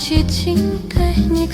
cicing teknik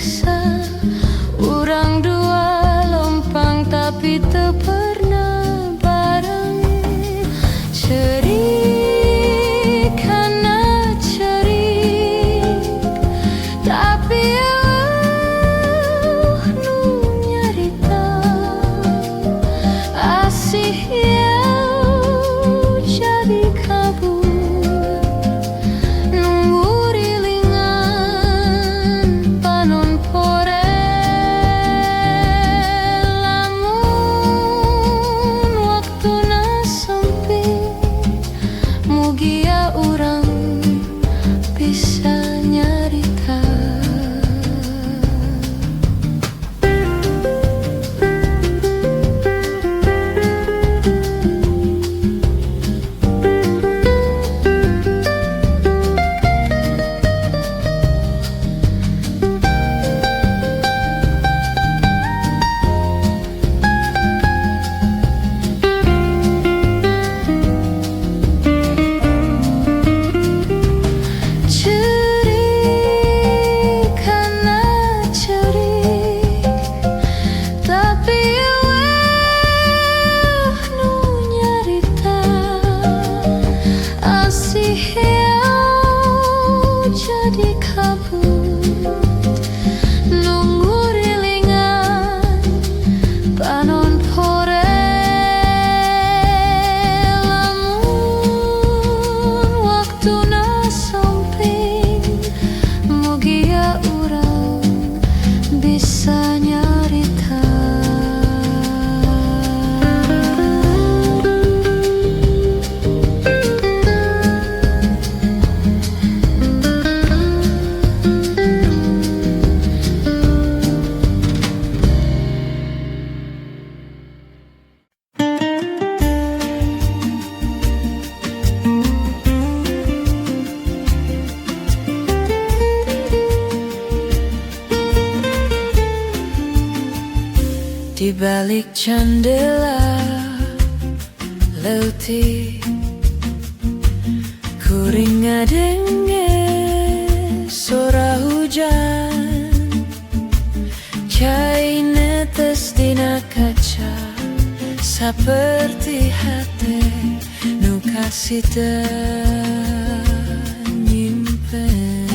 Di balik jendela letih, ku ringa dengar suara hujan, cai netes dina kaca, seperti hati nu kasih nyimpen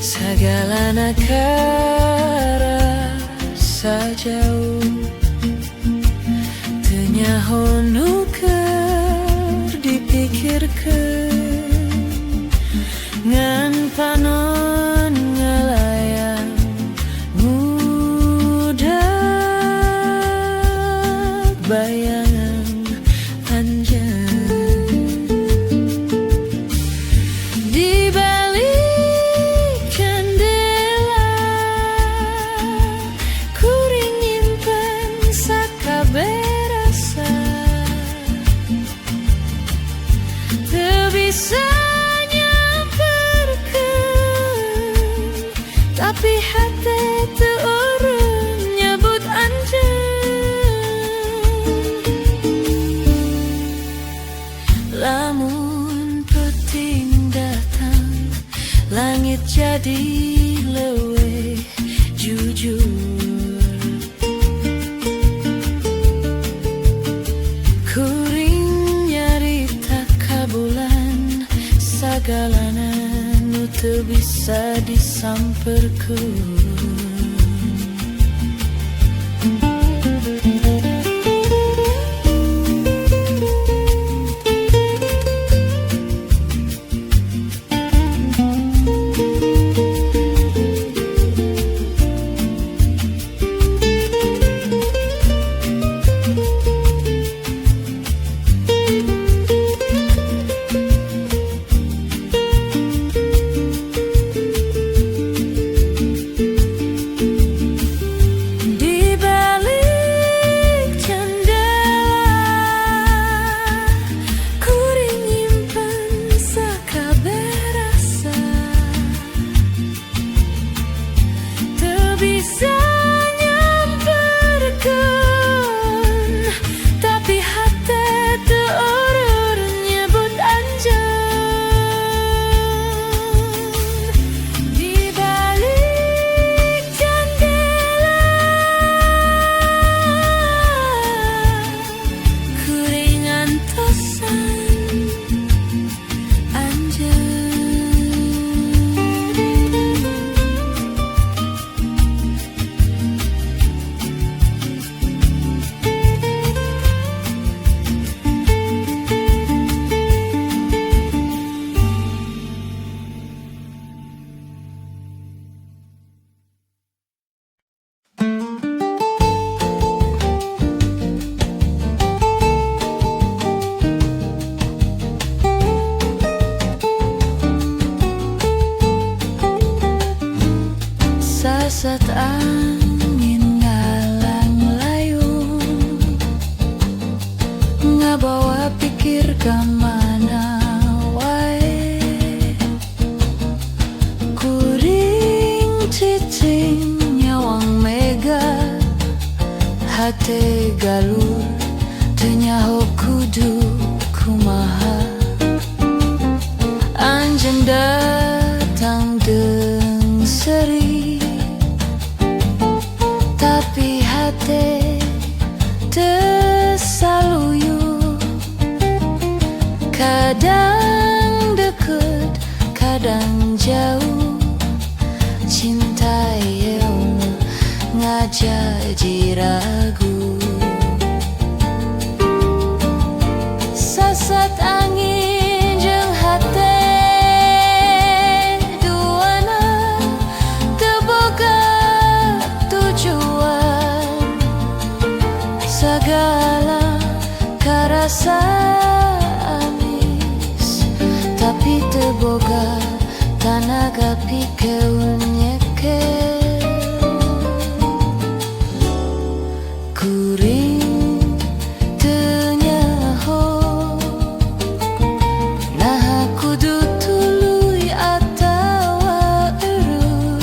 segala nakara sajauh tenyaho nuker dipikirkan ngan panon ngelayang mudah bayangan anjan di balik jendela kuring nyimpen sakaberasa teu bisa nyamperkeun tapi hati teu urang nyebut anjeun lamun peting datang langit jadi leuwih jujur kuring nyarita ka bulan sagalana nu teu bisa disamperkeun. Bisa nyamperkeun tapi hati teu urur nyebut anjeun di balik jendela kuring antosan anjeun. Sasat angin ngalang layung ngabawa pikir kemana wae kuring cicing nyawang mega hate galur tenyaho kudu kumaha anjeun datang deng seri tapi hati tersaluyuh kadang deket kadang jauh cinta yang ngajaji ragu sasat angin jeung hati segala karasa amis tapi teu boga tanaga pikeun nyekel kuring teu nyaho nah kudu tuluy atawa eureuy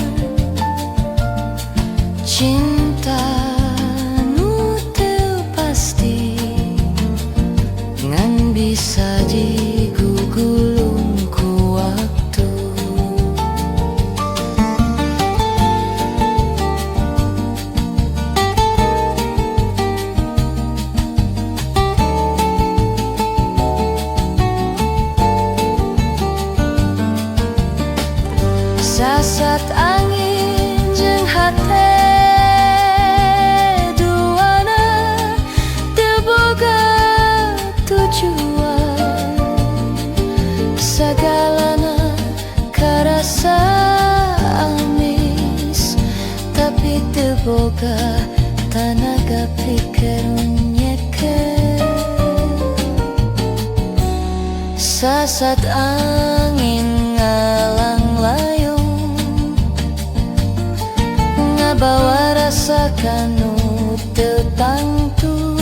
cinta boga tenaga pikir nyeke. Sasat angin ngalang layung, ngabawa rasa kanu tetangtu.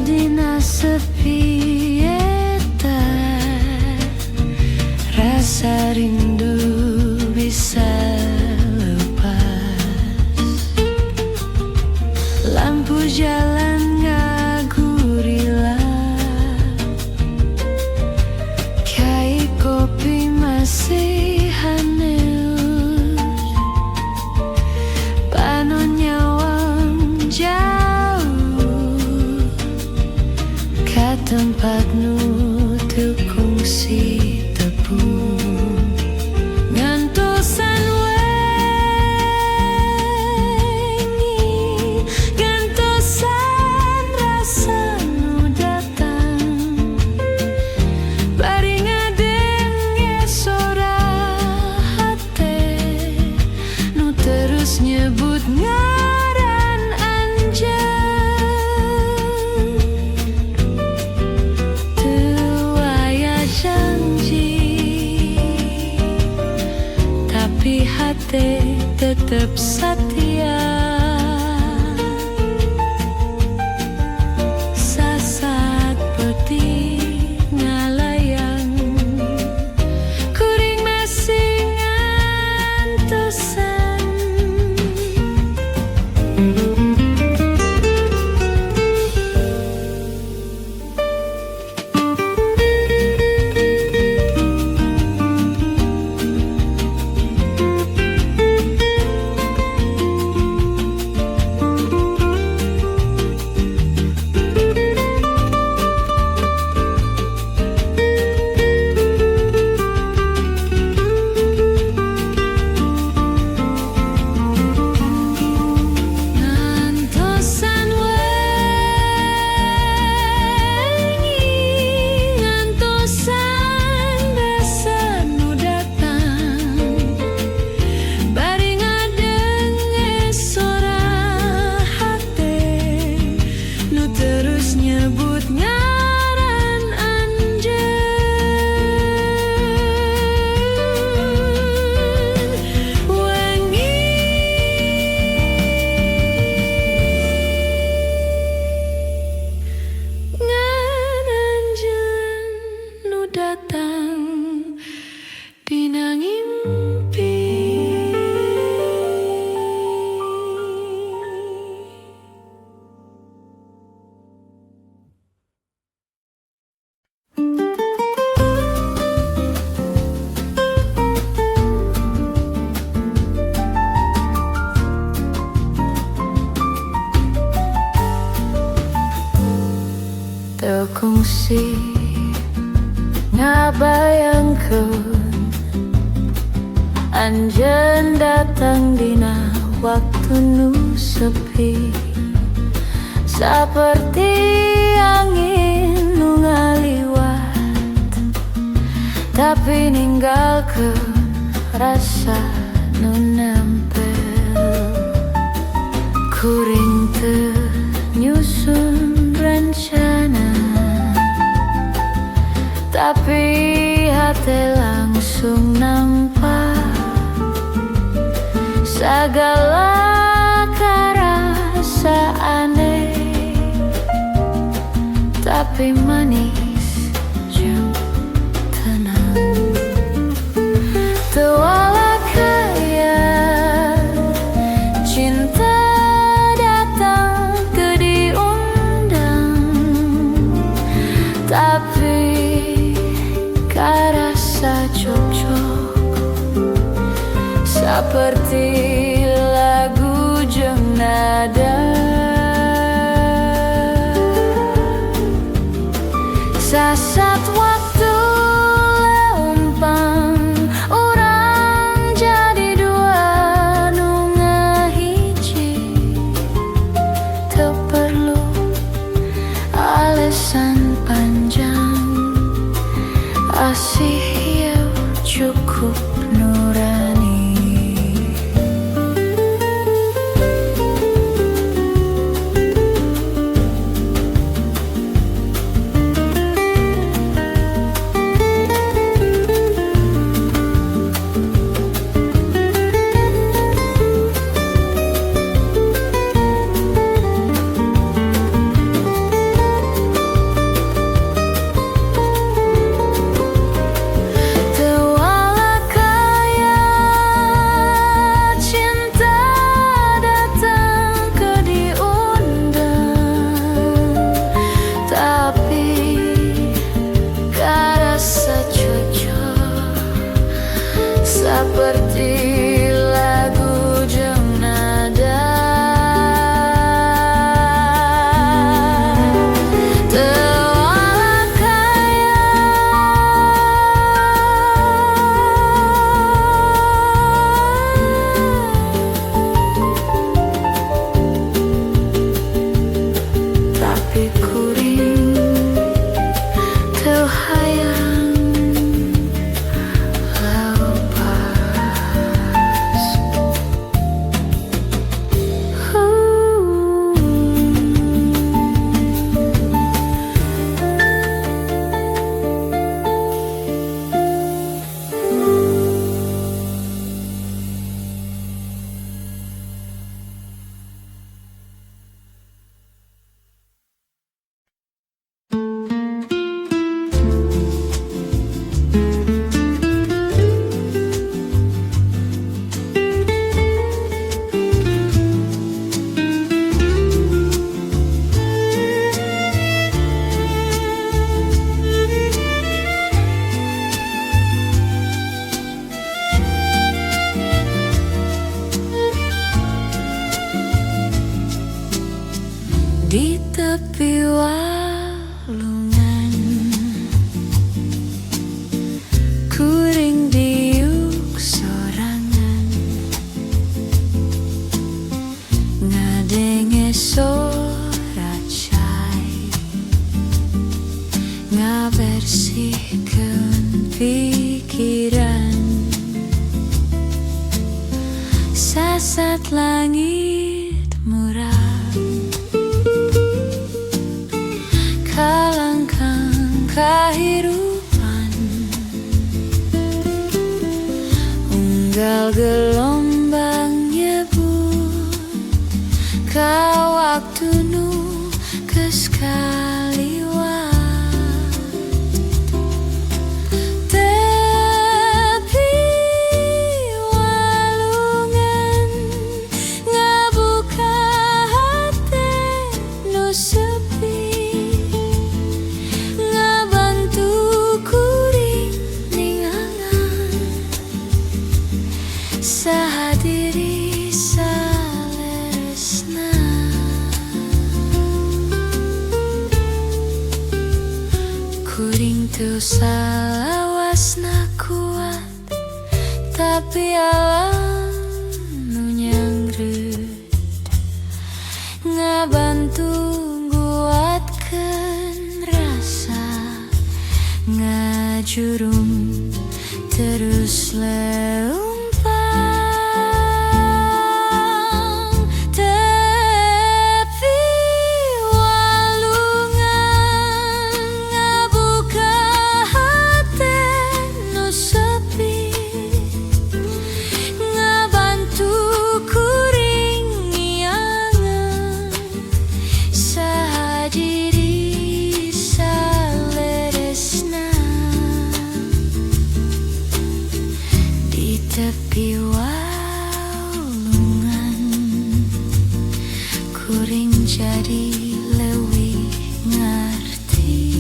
dina sepi eta, rasa rindu bisa lepas. Lampu jalan ngagurila, kai kopi masih haneus, panon nyawang jauh ka tempat nu teu kongsi tepung. Ngantosan wengi, ngantosan rasa nu datang, bari ngadenge sora hate nu terus nyebut ngaran anjeun. Teu aya janji, tapi hate tetep setia. Sasaat peuting ngalayang, kuring masih ngantosan. Ngantosan wengi, ngantosan rasa nu datang, bari ngadenge sora hate nu terus nyebut ngaran anjeun. Wengi ngan anjeun nu datang dina ngimpi. Teu kongsi ngabayangkeun anjeun datang dina waktu nu sepi, saperti angin nu ngaliwat, tapi ninggalkeun rasa nu nempel. Kuring teu nyusun rencana, tapi hati langsung nampak segala karasa aneh, tapi manis jeung tenang. Teu ala kaya cinta datang teu diundang, tapi karasa cocok seperti lagu jeung nada. Sasat waktu leumpang, urang jadi dua nu ngahiji. Teu perlu alasan panjang, asih yeu cukup nurani. bersihkan pikiran. Sasat langit muram, kalangkang kehidupan, unggal gelombang nyebut kau waktu nu keskaliwat. Tepi walungan ngabuka hati nu sepi, ngabantu kuring ningangan sahadiri salesna. Kuring teu salawasna kuat, tapi alam nu nyangreut ngabantu nguatkeun rasa, ngajurung terus leumpang. Tepi walungan ngabuka hati nu sepi, ngabantu kuring ngiangan sahadiri saledesna. Di tepi walungan kuring jadi leuwih ngarti.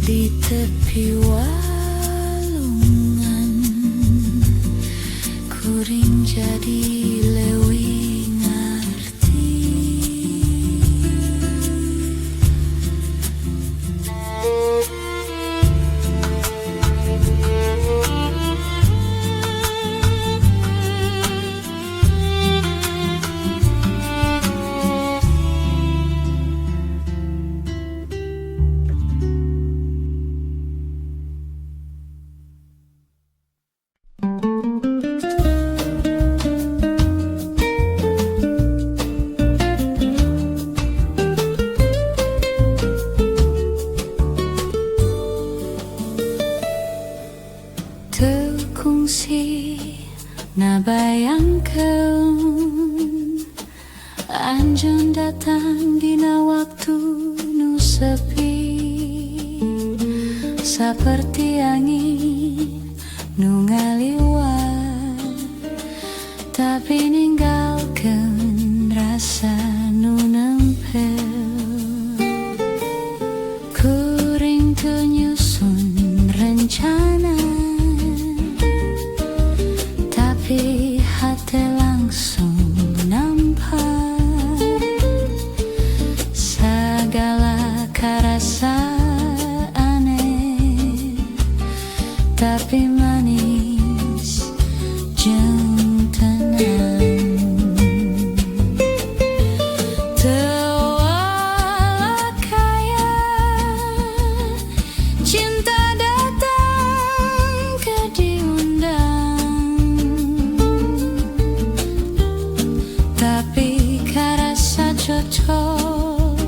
Di tepi walungan kuring jadi leuwih ngarti. Tekungsi na bayangkeun anjeun datang dina waktu nu sepi, saperti angin nu ngaliwat, tapi ninggalkeun rasa nu nempel. Kuring teu nyusun rencana, tapi hati langsung nampak segala karasa aneh, tapi manis jeung tenang. cocok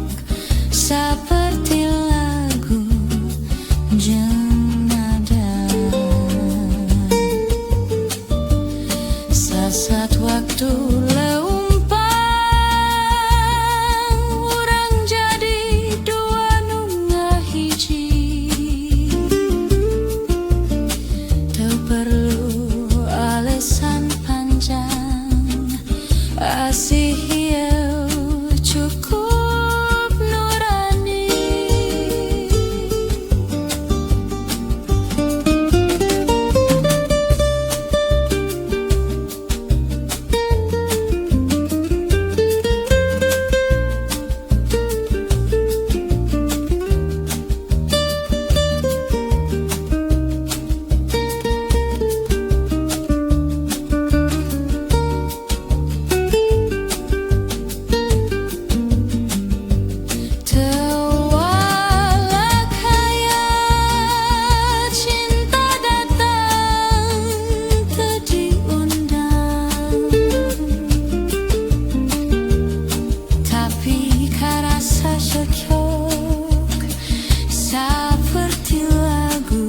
seperti lagu Jemada. Saat waktu leumpang urang jadi dua nunggah hiji, teu perlu alasan panjang, asih ieu cukup nurani. Seperti lagu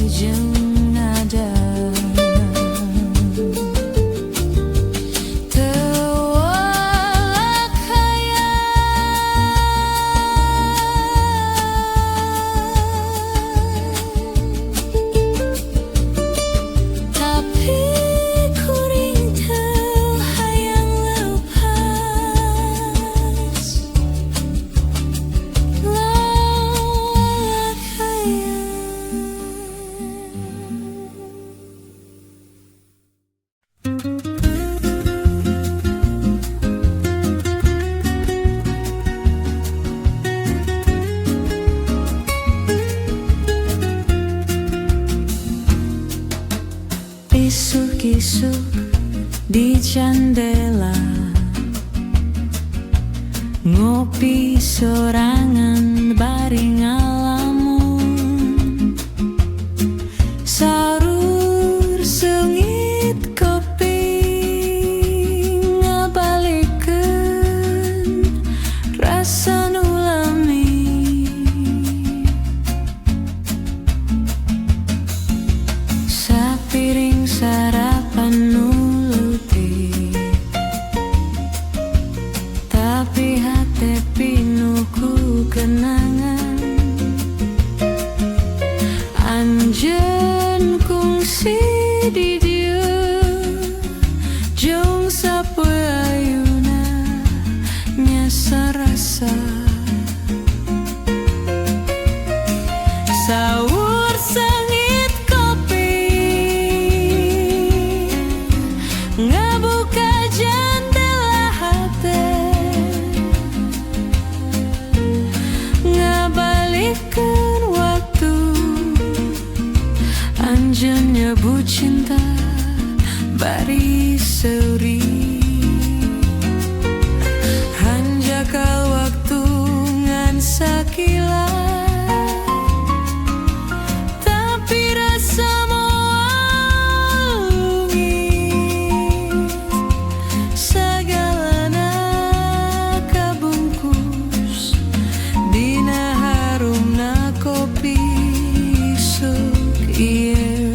Jemada, teulah kaya tapi kuring teu hayang leupas. Isuk-isuk di jendela, ngopi sorangan bari ngalamun, sarur seungit kopi ngabalikeun rasa nu lami. Sapiring sarapan nu leutik, tapi hate pinuku kenangan. Anjeun kungsi di dieu jeung sapoe ayeuna nyasa rasa. Saur sengit kopi ngabuka jendela hate, ngabalikeun waktu anjeun nyebut cinta bari seuri. Hanjakal waktu ngan sakilat, tapi rasa moal lungit. Sagalana kabungkus dina harumna kopi isuk ieu.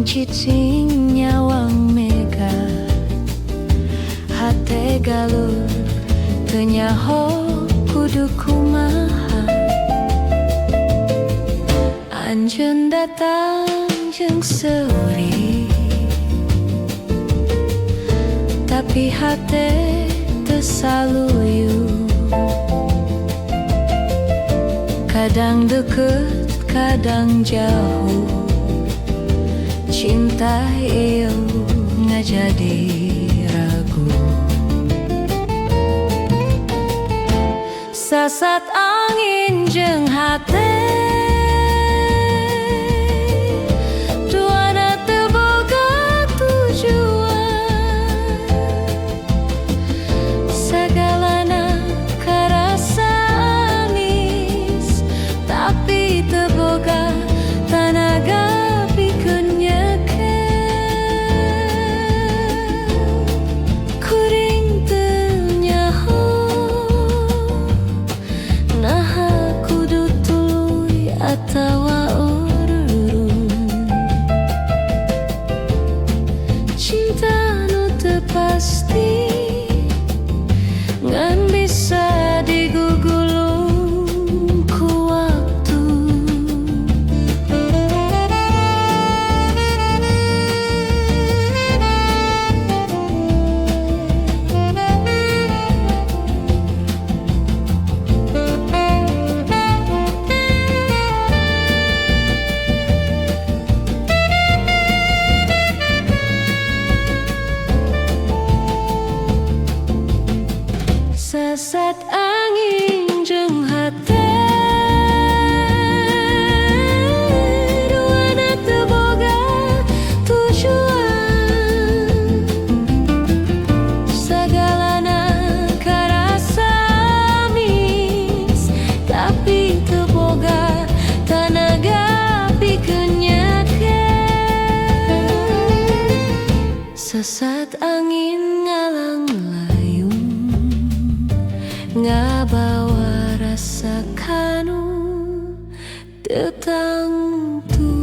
cicing nyawang mega hate galuh teu nyaho kudu kumaha. Anjeun datang jeung seuri tapi hate teu saluyu. Kadang deket, kadang jauh, cinta ieu ngajadi ragu. Sasat angin jeung hate duana teu boga tujuan. Sagalana karasa anis tapi teu boga tanaga pikeun nyeukeun. Kuring teu nyaho naha kudu tuluy atawa urun. Cinta nu teu pasti ngan bisa digugulung ku waktu. Sasat angin jeung hate duana teu boga tujuan. Sagalana karasa amis tapi teu boga tanaga pikeun nyakeun. Sasat angin ngalang ngabawa rasa kanu teu tangtu.